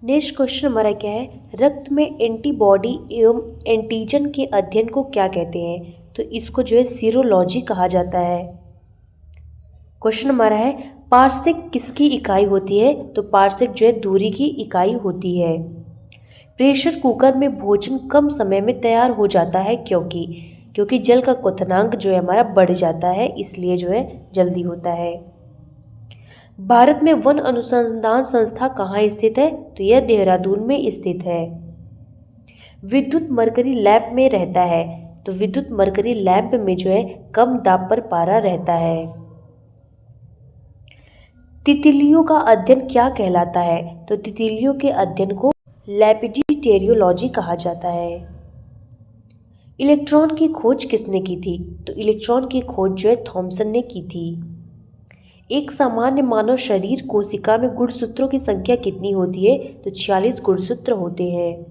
Next question हमारा क्या है, रक्त में एंटीबॉडी एवं एंटीजन के अध्ययन को क्या कहते हैं? तो इसको जो है सीरोलॉजी कहा जाता है। क्वेश्चन हमारा है, पारसेक किसकी इकाई होती है? तो पारसेक जो है दूरी की इकाई होती है। प्रेशर कुकर में भोजन कम समय में तैयार हो जाता है क्योंकि जल का क्वथनांक जो है हमारा बढ़ जाता है, इसलिए जो है जल्दी होता है। भारत में वन अनुसंधान संस्था कहाँ स्थित है? तो यह देहरादून में स्थित है। विद्युत मरकरी लैंप में रहता है, तो विद्युत मरकरी लैंप में जो है कम दाब पर पारा रहता है। तितलियों का अध्ययन क्या कहलाता है? तो तितलियों के अध्ययन को लेपिडिटेरियोलॉजी कहा जाता है। इलेक्ट्रॉन की खोज किसने की थी? तो इलेक्ट्रॉन की खोज जो है थॉमसन ने की थी। एक सामान्य मानव शरीर कोशिका में गुणसूत्रों की संख्या कितनी होती है? तो 46 गुणसूत्र होते हैं।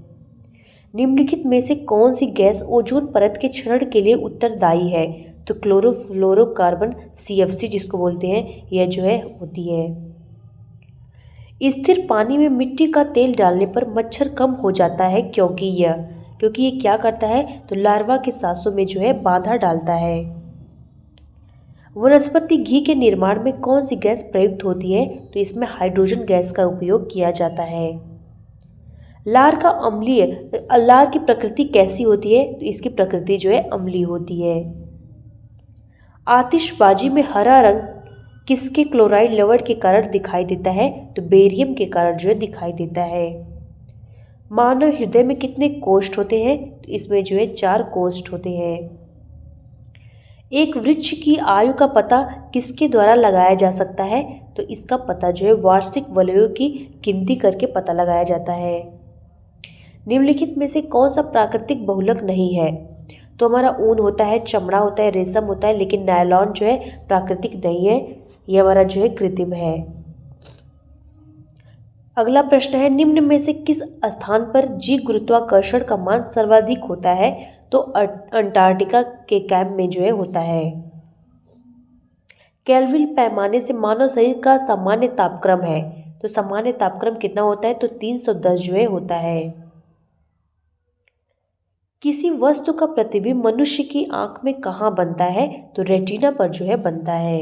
निम्नलिखित में से कौन सी गैस ओजोन परत के क्षरण के लिए उत्तरदायी है? तो क्लोरोफ्लोरोकार्बन CFC जिसको बोलते हैं, यह जो है होती है। स्थिर पानी में मिट्टी का तेल डालने पर मच्छर कम हो जाता है क्योंकि ये क्या करता है? तो लार्वा के सांसों में जो है बाधा डालता है। वनस्पति घी के निर्माण में कौन सी गैस प्रयुक्त होती है? तो इसमें हाइड्रोजन गैस का उपयोग किया जाता है। लार की प्रकृति कैसी होती है? तो इसकी प्रकृति जो है अम्लीय होती है। आतिशबाजी में हरा रंग किसके क्लोराइड लवण के कारण दिखाई देता है? तो बेरियम के कारण जो है दिखाई देता है। मानव हृदय में कितने कोष्ठ होते हैं? तो इसमें जो है 4 कोष्ठ होते हैं। एक वृक्ष की आयु का पता किसके द्वारा लगाया जा सकता है? तो इसका पता जो है वार्षिक वलयों की गिनती करके पता लगाया जाता है। निम्नलिखित में से कौन सा प्राकृतिक बहुलक नहीं है? तो हमारा ऊन होता है, चमड़ा होता है, रेशम होता है, लेकिन नायलॉन जो है प्राकृतिक नहीं है, यह हमारा जो है कृत्रिम है। अगला प्रश्न है, निम्न में से किस स्थान पर जी गुरुत्वाकर्षण का मान सर्वाधिक होता है? तो अंटार्कटिका के कैंप में जो है होता है। केल्विन पैमाने से मानव शरीर का सामान्य तापक्रम है, तो सामान्य तापक्रम कितना होता है? तो 310 जो है होता है। किसी वस्तु का प्रतिबिंब मनुष्य की आंख में कहाँ बनता है? तो रेटिना पर जो है बनता है।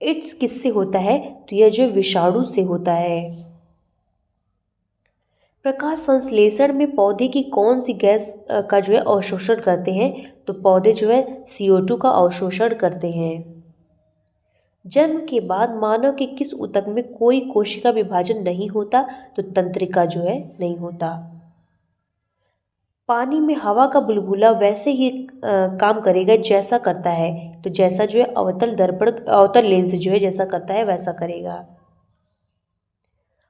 एड्स किससे होता है? तो यह जो विषाणु से होता है। प्रकाश संश्लेषण में पौधे की कौन सी गैस का जो है अवशोषण करते हैं? तो पौधे जो है CO2 का अवशोषण करते हैं। जन्म के बाद मानव के किस ऊतक में कोई कोशिका विभाजन नहीं होता? तो तंत्रिका जो है नहीं होता। पानी में हवा का बुलबुला वैसे ही काम करेगा जैसा करता है, तो जैसा जो है अवतल लेंस जो है जैसा करता है वैसा करेगा।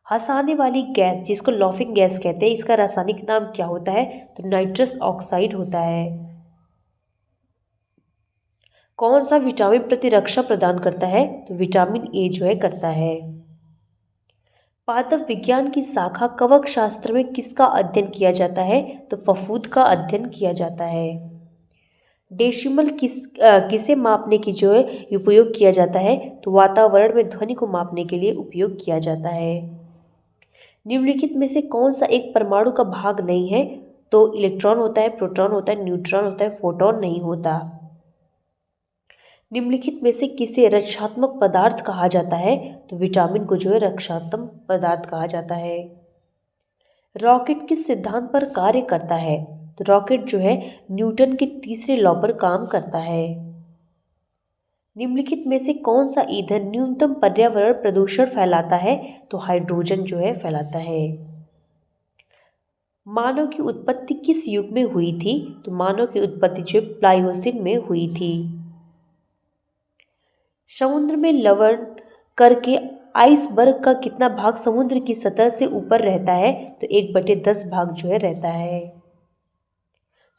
हंसाने वाली गैस जिसको लॉफिंग गैस कहते हैं, इसका रासायनिक नाम क्या होता है? तो नाइट्रस ऑक्साइड होता है। कौन सा विटामिन प्रतिरक्षा प्रदान करता है? तो विटामिन A जो है करता है। पादप विज्ञान की शाखा कवक शास्त्र में किसका अध्ययन किया जाता है? तो फफूंद का अध्ययन किया जाता है। डेसिमल किसे मापने की जो है उपयोग किया जाता है? तो वातावरण में ध्वनि को मापने के लिए उपयोग किया जाता है। निम्नलिखित में से कौन सा एक परमाणु का भाग नहीं है? तो इलेक्ट्रॉन होता है, प्रोटॉन होता है, न्यूट्रॉन होता है, फोटॉन नहीं होता। निम्नलिखित में से किसे रक्षात्मक पदार्थ कहा जाता है? तो विटामिन को जो है रक्षात्मक पदार्थ कहा जाता है। रॉकेट किस सिद्धांत पर कार्य करता है? तो रॉकेट जो है न्यूटन के तीसरे लॉ पर काम करता है। निम्नलिखित में से कौन सा ईंधन न्यूनतम पर्यावरण प्रदूषण फैलाता है? तो हाइड्रोजन जो है फैलाता है। मानव की उत्पत्ति किस युग में हुई थी? तो मानव की उत्पत्ति जो प्लायोसिन में हुई थी। समुद्र में लवण करके आइसबर्ग का कितना भाग समुद्र की सतह से ऊपर रहता है? तो 1/10 भाग जो है रहता है।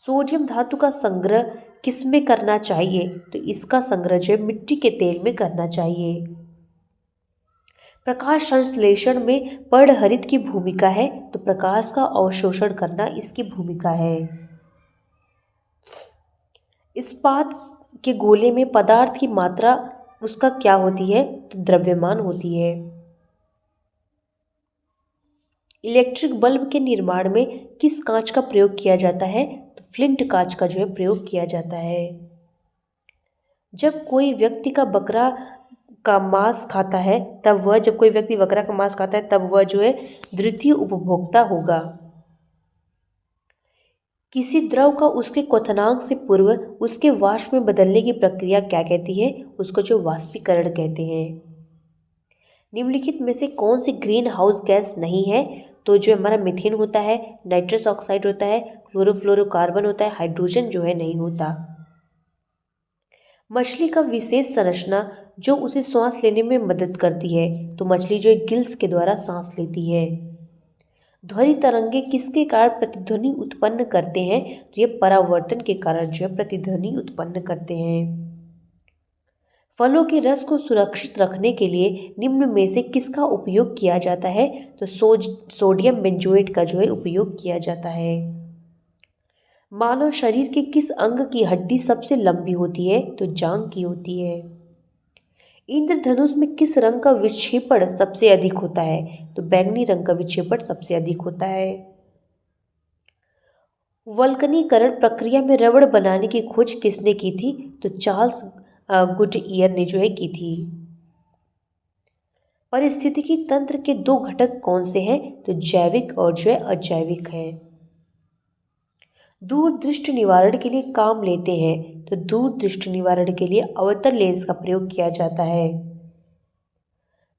सोडियम धातु का संग्रह किस में करना चाहिए? तो इसका संग्रह जो है मिट्टी के तेल में करना चाहिए। प्रकाश संश्लेषण में पर्णहरित की भूमिका है, तो प्रकाश का अवशोषण करना इसकी भूमिका है। इस्पात के गोले में पदार्थ की मात्रा उसका क्या होती है? तो द्रव्यमान होती है। इलेक्ट्रिक बल्ब के निर्माण में किस कांच का प्रयोग किया जाता है? तो फ्लिंट कांच का जो है प्रयोग किया जाता है। जब कोई व्यक्ति का बकरा का मांस खाता है तब वह जब कोई व्यक्ति बकरा का मांस खाता है तब वह जो है द्वितीय उपभोक्ता होगा। किसी द्रव का उसके क्वथनांक से पूर्व उसके वाष्प में बदलने की प्रक्रिया क्या कहती है? उसको जो वाष्पीकरण कहते हैं। निम्नलिखित में से कौन सी ग्रीन हाउस गैस नहीं है? तो जो हमारा मीथेन होता है, नाइट्रस ऑक्साइड होता है, क्लोरोफ्लोरोकार्बन होता है, हाइड्रोजन जो है नहीं होता। मछली का विशेष संरचना जो उसे सांस लेने में मदद करती है, तो मछली जो है गिल्स के द्वारा सांस लेती है। ध्वनि तरंगे किसके कारण प्रतिध्वनि उत्पन्न करते हैं? तो ये परावर्तन के कारण जो है प्रतिध्वनि उत्पन्न करते हैं। फलों के रस को सुरक्षित रखने के लिए निम्न में से किसका उपयोग किया जाता है? तो सोडियम बेंजोएट का जो है उपयोग किया जाता है। मानव शरीर के किस अंग की हड्डी सबसे लंबी होती है? तो जांघ की होती है। इंद्रधनुष में किस रंग का विक्षेपण सबसे अधिक होता है? तो बैंगनी रंग का विक्षेपण सबसे अधिक होता है। वल्कनीकरण प्रक्रिया में रबड़ बनाने की खोज किसने की थी? तो चार्ल्स गुडईयर ने जो है की थी। पारिस्थितिकी तंत्र के दो घटक कौन से हैं? तो जैविक और जो है अजैविक है। दूरदृष्टि निवारण के लिए काम लेते हैं, तो दूरदृष्टि निवारण के लिए अवतल लेंस का प्रयोग किया जाता है।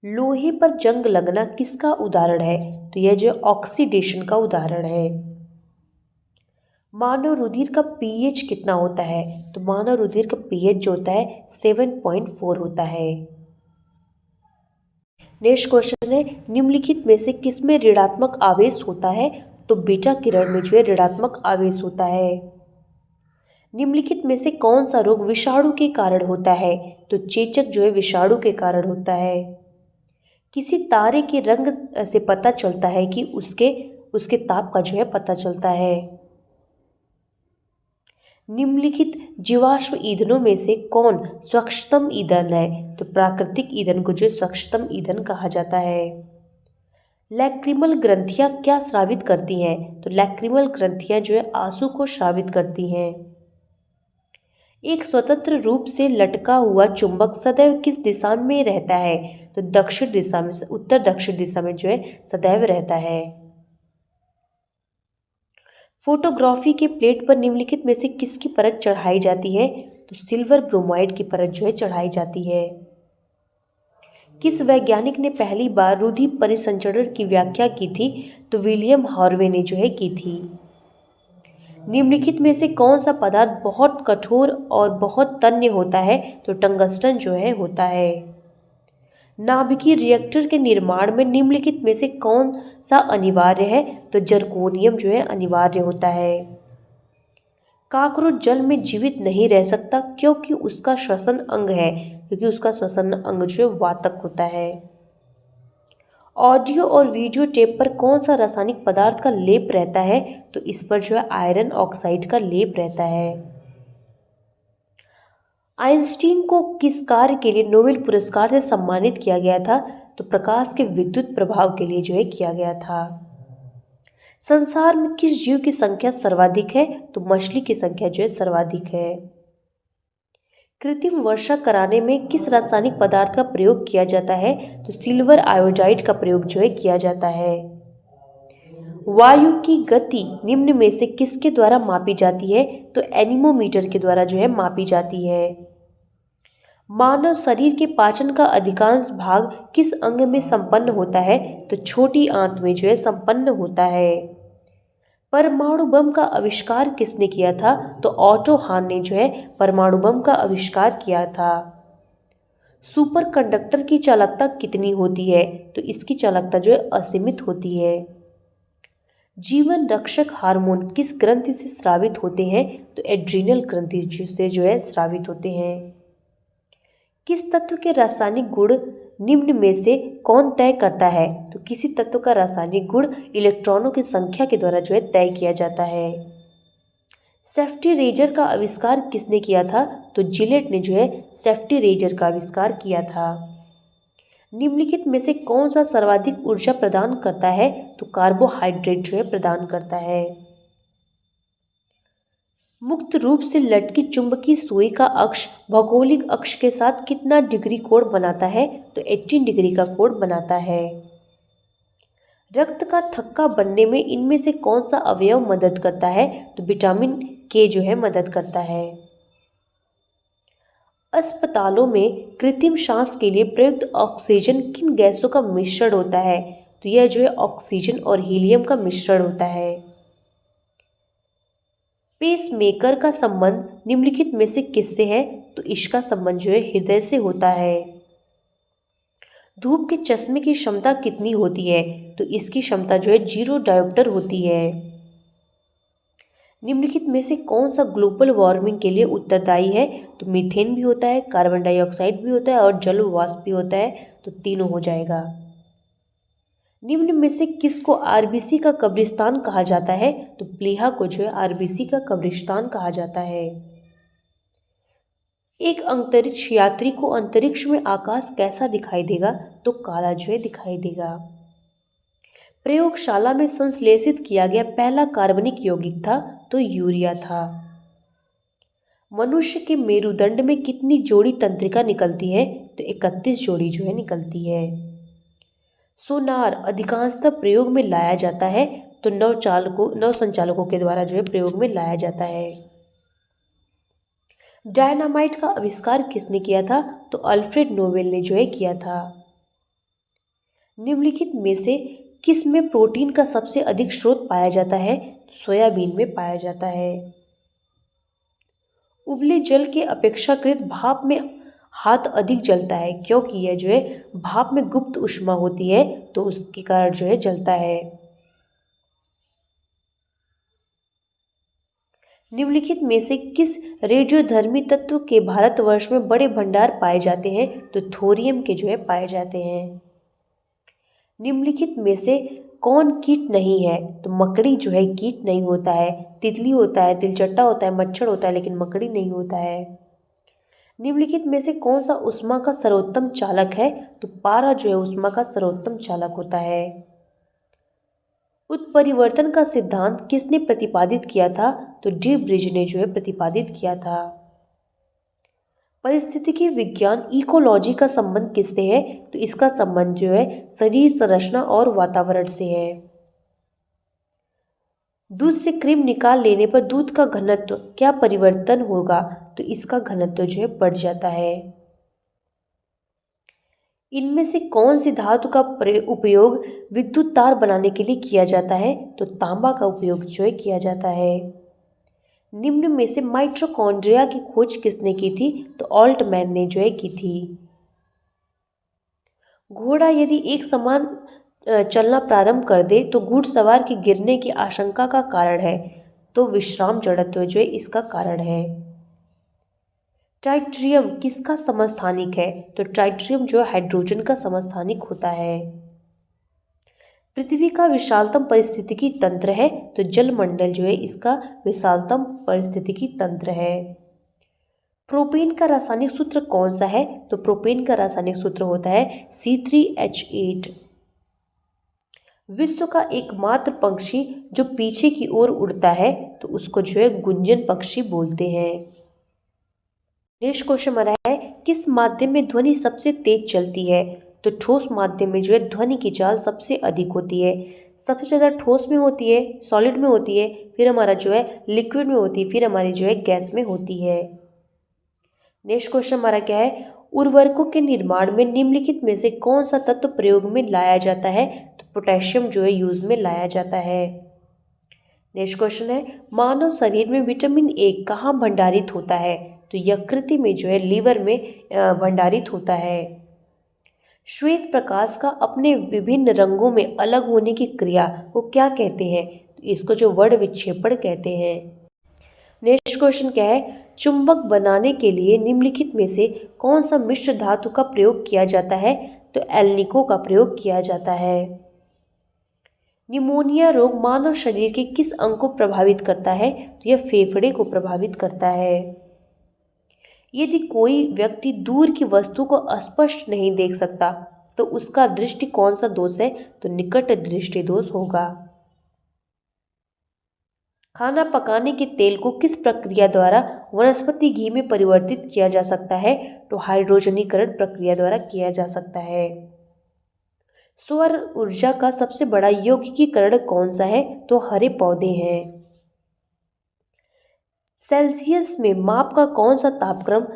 लोहे पर जंग लगना किसका उदाहरण है? तो यह जो ऑक्सीडेशन का उदाहरण है। मानव रुधिर का पीएच कितना होता है? तो मानव रुधिर का पीएच जो होता है 7.4 होता है। नेक्स्ट क्वेश्चन है, निम्नलिखित में से किसमें ऋणात्मक आवेश होता है? तो बीटा किरण में जो है ऋणात्मक आवेश होता है। निम्नलिखित में से कौन सा रोग विषाणु के कारण होता है? तो चेचक जो है विषाणु के कारण होता है। किसी तारे के रंग से पता चलता है कि उसके ताप का जो है पता चलता है। निम्नलिखित जीवाश्म ईंधनों में से कौन स्वच्छतम ईंधन है? तो प्राकृतिक ईंधन को जो स्वच्छतम ईंधन कहा जाता है। लैक्रिमल ग्रंथियां क्या स्रावित करती हैं? तो लैक्रिमल ग्रंथियां जो है आंसू को स्रावित करती हैं। एक स्वतंत्र रूप से लटका हुआ चुंबक सदैव किस दिशा में रहता है? तो दक्षिण दिशा में, उत्तर दक्षिण दिशा में जो है सदैव रहता है। फोटोग्राफी के प्लेट पर निम्नलिखित में से किसकी परत चढ़ाई जाती है? तो सिल्वर ब्रोमाइड की परत जो है चढ़ाई जाती है। किस वैज्ञानिक ने पहली बार रुधि परिसंचरण की व्याख्या की थी? तो विलियम हार्वे ने जो है की थी। निम्नलिखित में से कौन सा पदार्थ बहुत कठोर और बहुत तन्य होता है? तो टंगस्टन जो है होता है। नाभिकीय रिएक्टर के निर्माण में निम्नलिखित में से कौन सा अनिवार्य है? तो जर्कोनियम जो है अनिवार्य होता है। काकरोच जल में जीवित नहीं रह सकता क्योंकि उसका श्वसन अंग है, क्योंकि उसका श्वसन अंग जो है वातक होता है। ऑडियो और वीडियो टेप पर कौन सा रासायनिक पदार्थ का लेप रहता है? तो इस पर जो है आयरन ऑक्साइड का लेप रहता है। आइंस्टीन को किस कार्य के लिए नोबेल पुरस्कार से सम्मानित किया गया था? तो प्रकाश के विद्युत प्रभाव के लिए जो है किया गया था। संसार में किस जीव की संख्या सर्वाधिक है? तो मछली की संख्या जो है सर्वाधिक है। कृत्रिम वर्षा कराने में किस रासायनिक पदार्थ का प्रयोग किया जाता है? तो सिल्वर आयोडाइड का प्रयोग जो है किया जाता है। वायु की गति निम्न में से किसके द्वारा मापी जाती है? तो एनीमोमीटर के द्वारा जो है मापी जाती है। मानव शरीर के पाचन का अधिकांश भाग किस अंग में संपन्न होता है? तो छोटी आंत में जो है संपन्न होता है। परमाणु बम का आविष्कार किसने किया था? तो ऑटो हान ने जो है परमाणु बम का आविष्कार किया था। सुपर कंडक्टर की चालकता कितनी होती है? तो इसकी चालकता जो है असीमित होती है। जीवन रक्षक हार्मोन किस ग्रंथि से स्रावित होते हैं? तो एड्रीनल ग्रंथि से जो है स्रावित होते हैं। किस तत्व के रासायनिक गुण निम्न में से कौन तय करता है? तो किसी तत्व का रासायनिक गुण इलेक्ट्रॉनों की संख्या के द्वारा जो है तय किया जाता है। सेफ्टी रेजर का आविष्कार किसने किया था? तो जिलेट ने जो है सेफ्टी रेजर का आविष्कार किया था। निम्नलिखित में से कौन सा सर्वाधिक ऊर्जा प्रदान करता है? तो कार्बोहाइड्रेट जो है प्रदान करता है। मुक्त रूप से लटकी चुंबकीय सुई का अक्ष भौगोलिक अक्ष के साथ कितना डिग्री कोण बनाता है? तो 18 डिग्री का कोण बनाता है। रक्त का थक्का बनने में इनमें से कौन सा अवयव मदद करता है? तो विटामिन के जो है मदद करता है। अस्पतालों में कृत्रिम सांस के लिए प्रयुक्त ऑक्सीजन किन गैसों का मिश्रण होता है? तो यह जो है ऑक्सीजन और हीलियम का मिश्रण होता है। पेसमेकर का संबंध निम्नलिखित में से किससे है? तो इसका संबंध जो है हृदय से होता है। धूप के चश्मे की क्षमता कितनी होती है? तो इसकी क्षमता जो है 0 डायोप्टर होती है। निम्नलिखित में से कौन सा ग्लोबल वार्मिंग के लिए उत्तरदायी है? तो मीथेन भी होता है, कार्बन डाइऑक्साइड भी होता है और जल वाष्प भी होता है, तो तीनों हो जाएगा। निम्न में से किसको आरबीसी का कब्रिस्तान कहा जाता है? तो प्लीहा को जो है आरबीसी का कब्रिस्तान कहा जाता है। एक अंतरिक्ष यात्री को अंतरिक्ष में आकाश कैसा दिखाई देगा? तो काला जो है दिखाई देगा। प्रयोगशाला में संश्लेषित किया गया पहला कार्बनिक यौगिक था? तो यूरिया था। मनुष्य के मेरुदंड में कितनी जोड़ी तंत्रिका निकलती है? तो 31 जोड़ी जो है निकलती है। सोनार अधिकांशतः प्रयोग में लाया जाता है? तो नौसंचालकों के द्वारा जो है प्रयोग में लाया जाता है। डायनामाइट का आविष्कार किसने किया था? तो अल्फ्रेड नोबेल ने जो है किया था। निम्नलिखित में से किस में प्रोटीन का सबसे अधिक स्रोत पाया जाता है? तो सोयाबीन में पाया जाता है। उबले जल के अपेक्षाकृत भाप में हाथ अधिक जलता है, क्योंकि यह जो है भाप में गुप्त ऊष्मा होती है, तो उसके कारण जो है जलता है। निम्नलिखित में से किस रेडियोधर्मी तत्व के भारतवर्ष में बड़े भंडार पाए जाते हैं? तो थोरियम के जो है पाए जाते हैं। निम्नलिखित में से कौन कीट नहीं है? तो मकड़ी जो है कीट नहीं होता है। तितली होता है, तिलचट्टा होता है, मच्छर होता है, लेकिन मकड़ी नहीं होता है। निम्नलिखित में से कौन सा ऊष्मा का सर्वोत्तम चालक है? तो पारा जो है ऊष्मा का सर्वोत्तम चालक होता है। उत्परिवर्तन का सिद्धांत किसने प्रतिपादित किया था? तो डी ब्रिज ने जो है प्रतिपादित किया था। पारिस्थितिकी विज्ञान इकोलॉजी का संबंध किससे है? तो इसका संबंध जो है शरीर संरचना और वातावरण से है। दूध से क्रीम निकाल लेने पर दूध का घनत्व क्या परिवर्तन होगा? तो इसका घनत्व जो है बढ़ जाता है। इनमें से कौन सी धातु का उपयोग विद्युत तार बनाने के लिए किया जाता है? तो तांबा का उपयोग जो है किया जाता है। निम्न में से माइटोकॉन्ड्रिया की खोज किसने की थी? तो ऑल्टमैन ने जो है की थी। घोड़ा यदि एक समान चलना प्रारंभ कर दे तो घुड़सवार के गिरने की आशंका का कारण है? तो विश्राम जड़त्व जो है इसका कारण है। ट्राइट्रियम किसका समस्थानिक है? तो ट्राइट्रियम जो हाइड्रोजन का समस्थानिक होता है। पृथ्वी का विशालतम पारिस्थितिकी तंत्र है? तो जलमंडल जो है इसका विशालतम पारिस्थितिकी तंत्र है। प्रोपेन का रासायनिक सूत्र कौन सा है? तो प्रोपेन का रासायनिक सूत्र होता है C3H8। विश्व का एकमात्र पक्षी जो पीछे की ओर उड़ता है, तो उसको जो है गुंजन पक्षी बोलते हैं। नेक्स्ट क्वेश्चन हमारा है, किस माध्यम में ध्वनि सबसे तेज चलती है? तो ठोस माध्यम में जो है ध्वनि की चाल सबसे अधिक होती है। सबसे ज़्यादा ठोस में होती है, सॉलिड में होती है, फिर हमारा जो है लिक्विड में होती है, फिर हमारी जो है गैस में होती है। नेक्स्ट क्वेश्चन हमारा क्या है, उर्वरकों के निर्माण में निम्नलिखित में से कौन सा तत्व प्रयोग में लाया जाता है? तो पोटेशियम जो है यूज में लाया जाता है। नेक्स्ट क्वेश्चन है, मानव शरीर में विटामिन ए कहाँ भंडारित होता है? तो यकृत में जो है लीवर में भंडारित होता है। श्वेत प्रकाश का अपने विभिन्न रंगों में अलग होने की क्रिया को क्या कहते हैं? तो इसको जो वर्ण विक्षेपण कहते हैं। नेक्स्ट क्वेश्चन क्या है, चुंबक बनाने के लिए निम्नलिखित में से कौन सा मिश्र धातु का प्रयोग किया जाता है? तो एल्निको का प्रयोग किया जाता है। निमोनिया रोग मानव शरीर के किस अंग को प्रभावित करता है? तो यह फेफड़े को प्रभावित करता है। यदि कोई व्यक्ति दूर की वस्तु को स्पष्ट नहीं देख सकता तो उसका दृष्टि कौन सा दोष है? तो निकट दृष्टि दोष होगा। खाना पकाने के तेल को किस प्रक्रिया द्वारा वनस्पति घी में परिवर्तित किया जा सकता है? तो हाइड्रोजनीकरण प्रक्रिया द्वारा किया जा सकता है। सौर ऊर्जा का सबसे बड़ा यौगिकीकरण कौन सा है? तो हरे पौधे हैं। सेल्सियस में माप का कौन सा तापक्रम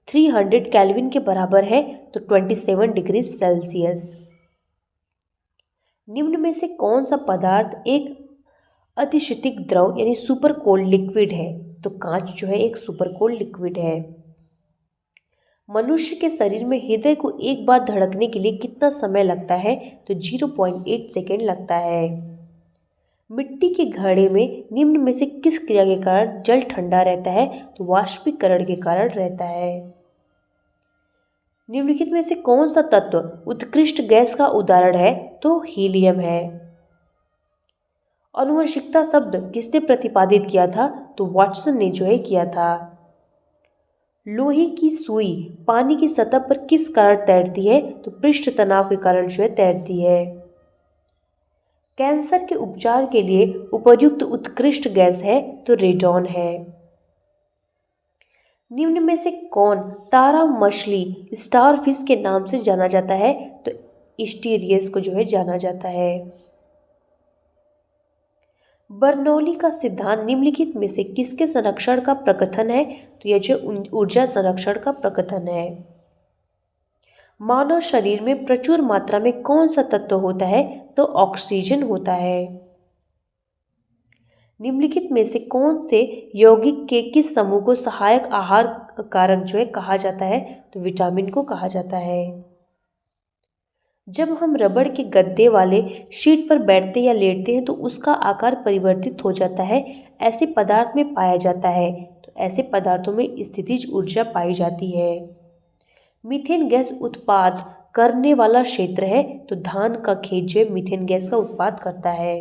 300 केल्विन के बराबर है? तो 27 डिग्री सेल्सियस। निम्न में से कौन सा पदार्थ एक अतिशीतिक द्रव यानी सुपर कोल्ड लिक्विड है? तो कांच जो है एक सुपर कोल्ड लिक्विड है। मनुष्य के शरीर में हृदय को एक बार धड़कने के लिए कितना समय लगता है? तो 0.8 सेकेंड लगता है। मिट्टी के घड़े में निम्न में से किस क्रिया के कारण जल ठंडा रहता है? तो वाष्पीकरण के कारण रहता है। निम्नलिखित में से कौन सा तत्व उत्कृष्ट गैस का उदाहरण है? तो हीलियम है। आनुवंशिकता शब्द किसने प्रतिपादित किया था? तो वाटसन ने जो है किया था। लोहे की सुई पानी की सतह पर किस कारण तैरती है? तो पृष्ठ तनाव के कारण जो है तैरती है। कैंसर के उपचार के लिए उपयुक्त उत्कृष्ट गैस है? तो रेडॉन है। निम्न में से कौन तारा मछली स्टारफिश के नाम से जाना जाता है? तो इस्टीरियस को जो है जाना जाता है। बर्नौली का सिद्धांत निम्नलिखित में से किसके संरक्षण का प्रकथन है? तो यह जो ऊर्जा संरक्षण का प्रकथन है। मानव शरीर में प्रचुर मात्रा में कौन सा तत्व होता है? तो ऑक्सीजन होता है। निम्नलिखित में से कौन से यौगिक के किस समूह को सहायक आहार कारक जो है कहा जाता है? तो विटामिन को कहा जाता है। जब हम रबड़ के गद्दे वाले शीट पर बैठते या लेटते हैं तो उसका आकार परिवर्तित हो जाता है, ऐसे पदार्थ में पाया जाता है। तो ऐसे पदार्थों में स्थितिज ऊर्जा पाई जाती है। मीथेन गैस उत्पाद करने वाला क्षेत्र है, तो धान का खेत जो है मीथेन गैस का उत्पाद करता है।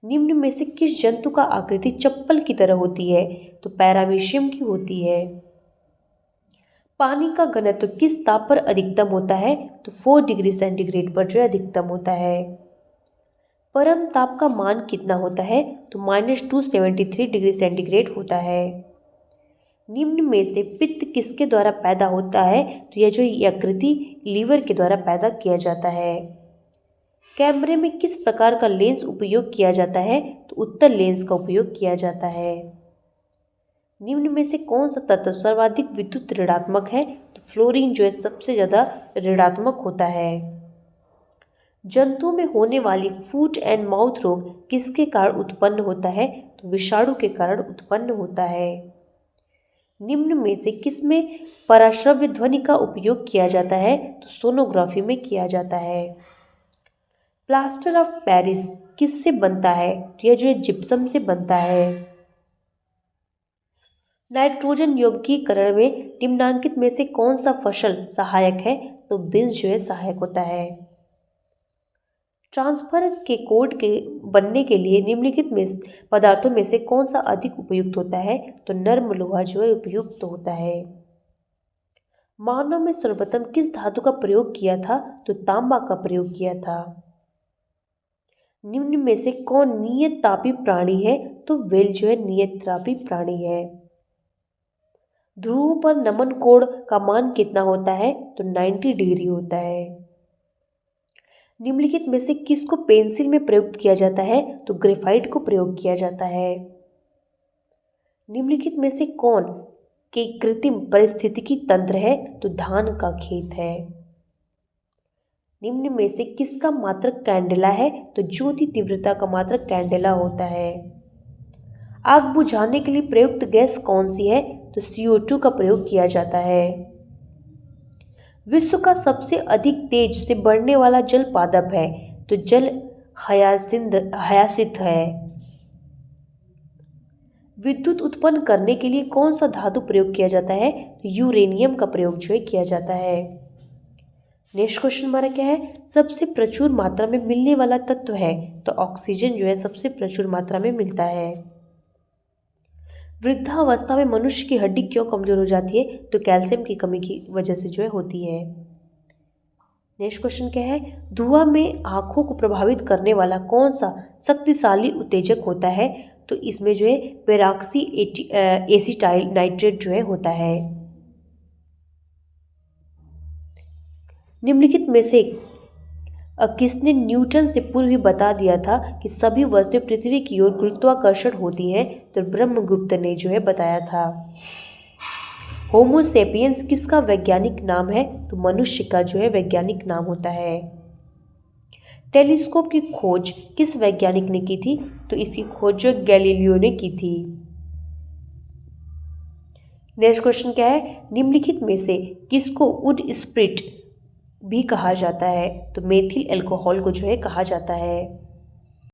निम्न में से किस जंतु का आकृति चप्पल की तरह होती है? तो पैरामीशियम की होती है। पानी का घनत्व किस ताप पर अधिकतम होता है? तो 4 डिग्री सेंटीग्रेड पर जो अधिकतम होता है। परम ताप का मान कितना होता है? तो -273 डिग्री सेंटीग्रेड होता है। निम्न में से पित्त किसके द्वारा पैदा होता है? तो यह जो यकृति लीवर के द्वारा पैदा किया जाता है। कैमरे में किस प्रकार का लेंस उपयोग किया जाता है? तो उत्तल लेंस का उपयोग किया जाता है। निम्न में से कौन सा तत्व सर्वाधिक विद्युत ऋणात्मक है? तो फ्लोरीन जो है सबसे ज़्यादा ऋणात्मक होता है। जंतुओं में होने वाली फूट एंड माउथ रोग किसके कारण उत्पन्न होता है? तो विषाणु के कारण उत्पन्न होता है। निम्न में से किसमें पराश्रव्य ध्वनि का उपयोग किया जाता है? तो सोनोग्राफी में किया जाता है। प्लास्टर ऑफ पेरिस किससे बनता है? तो यह जो है जिप्सम से बनता है। नाइट्रोजन यौगिकीकरण में निम्नांकित में से कौन सा फसल सहायक है? तो बीन्स जो है सहायक होता है। ट्रांसफर के कोड के बनने के लिए निम्नलिखित में पदार्थों में से कौन सा अधिक उपयुक्त होता है? तो नर्म लोहा जो है उपयुक्त होता है। मानव में सर्वप्रथम किस धातु का प्रयोग किया था? तो तांबा का प्रयोग किया था। निम्न में से कौन नियत तापी प्राणी है? तो व्हेल जो है नियत तापी प्राणी है। ध्रुवों पर नमन कोण का मान कितना होता है? तो 90 डिग्री होता है। निम्नलिखित में से किसको पेंसिल में प्रयुक्त किया जाता है? तो ग्रेफाइट को प्रयोग किया जाता है। निम्नलिखित में से कौन के कृत्रिम पारिस्थितिकी तंत्र है? तो धान का खेत है। निम्न में से किसका मात्रक कैंडेला है? तो ज्योति तीव्रता का मात्रक कैंडेला होता है। आग बुझाने के लिए प्रयुक्त गैस कौन सी है? तो CO2 का प्रयोग किया जाता है। विश्व का सबसे अधिक तेज से बढ़ने वाला जल पादप है? तो जल हयासिंथ है। विद्युत उत्पन्न करने के लिए कौन सा धातु प्रयोग किया जाता है? तो यूरेनियम का प्रयोग जो है किया जाता है। नेक्स्ट क्वेश्चन हमारा क्या है? सबसे प्रचुर मात्रा में मिलने वाला तत्व है? तो ऑक्सीजन जो है सबसे प्रचुर मात्रा में मिलता है। वृद्धावस्था में मनुष्य की हड्डी क्यों कमजोर हो जाती है? तो कैल्शियम की कमी की वजह से जो है होती है। नेक्स्ट क्वेश्चन क्या है, धुआं में आंखों को प्रभावित करने वाला कौन सा शक्तिशाली उत्तेजक होता है? तो इसमें जो है पेरॉक्सी एसिटाइल नाइट्रेट जो है होता है। निम्नलिखित में से किसने न्यूटन से पूर्व ही बता दिया था कि सभी वस्तुएं पृथ्वी की ओर गुरुत्वाकर्षण होती हैं? तो ब्रह्मगुप्त ने जो है बताया था। होमो सेपियंस किसका वैज्ञानिक नाम है? तो मनुष्य का जो है वैज्ञानिक नाम होता है। टेलीस्कोप की खोज किस वैज्ञानिक ने की थी? तो इसकी खोज जो गैलीलियो ने की थी। नेक्स्ट क्वेश्चन क्या है, निम्नलिखित में से किसको वुड स्प्रिट भी कहा जाता है? तो मेथिल अल्कोहल को जो है कहा जाता है।